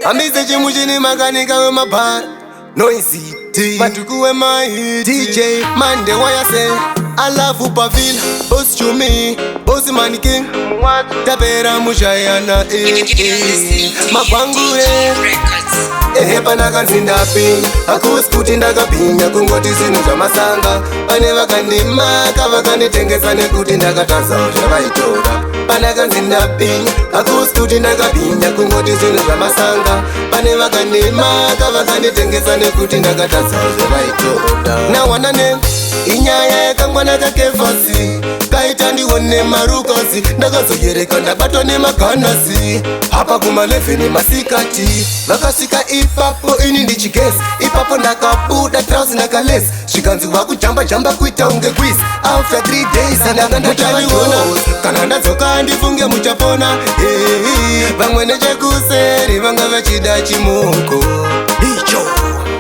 Amize chimuchini makanika wemabhara Noisy T Matuku wemahit DJ Mande wayase Alafu pavila Boss chumi Boss maniking Tapera mushayana Mapangure Panaka nzindapinya Akusikuti ndakapinya Kungoti zinu zvamasanga Pane vakandimaka vakanditengesa nekuti ndakataza zvavaitora Panaka nzindapinya Akusikuti ndakapinya Kungoti zinu zvamasanga Pane vakandimaka vakanditengesa nekuti ndakataza zvavaitora Nawanane inyaya yakangwana kakefasi Kaita ndione marukosi Ndakazoyereka ndabatwa nemaganasi Hapa kuma 11 masikati Vakasika ipapo ini ndichigesi Ipapo ndakabuda trousi nakalesi Zvikanzwa kujamba jamba kuita unge quiz After 3 days ndakandachaiona Kana ndadzoka ndifunge muchapona Vamwe nechekuseri vanga vachida chimuko Icho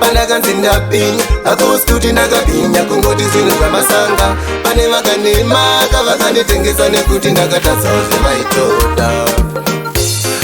Panaka nzindapinya Akusikuti ndakapinya Kungoti zvinhu zvamasanga Pane vakandimaka vakanditengesa nekuti ndakataza zvavaitoda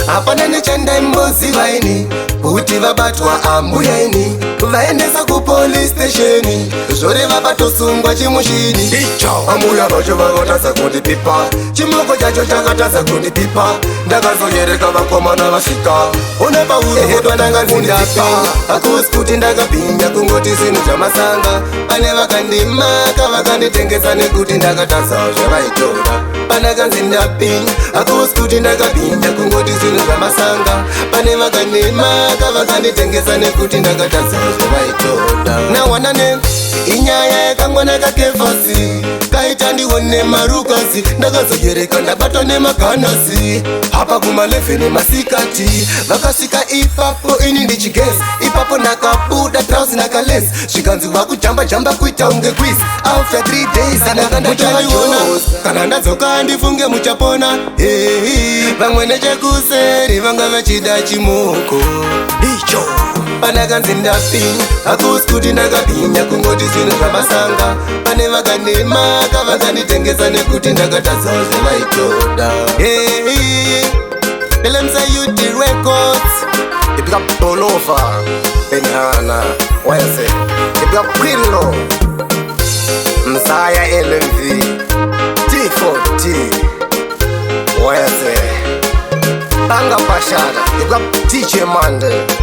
Hapana nechandaimbosiva ini kuti vabatwa ambuya ini vaendesa kupolice station zvoreva vatosungwa chimushini ambuya vacho vakatadza kundipipa chimoko chacho chakatadza kundipipa ndakazoyereka vakomana vasvika une pauro ndanga nzindapinya akusikuti ndakapinya kungoti zvinhu zvamasanga pane vakandimaka vakanditengesa nekuti ndakatadza zvavaitora panaka nzindapinya akusikuti ndakapinya kungoti zvinhu zvamasanga pane vakandimaka vakanditengesa nekuti ndakatadza zvavaitora nawanane inyaya yakangwana kakefasi kaita ndione marukosi ndakazoyereka ndabatwa nemaganasi hapa kuma 11 masikati vakasvika ipapo ini ndichigesi ipapo ndakabuda trousi nakalesi zvikanzwa kujamba jamba kuita unge quiz after 3 days ndakandachaiona kana ndadzoka ndifunge muchapona vamwe nechekuseri vanga vachida chimuko icho panaka nzindapinya akusikuti ndakapinya kungoti zvinhu zvamasanga pane vakandimaka vakanditengesa nekuti ndakatadza zvavaitoda Belemsa Youth Records Ibika Bolova Benhana Wayase Ibika Quillo Mzaya LMV T4T Wayase Banga Pashada Ibika DJ Mande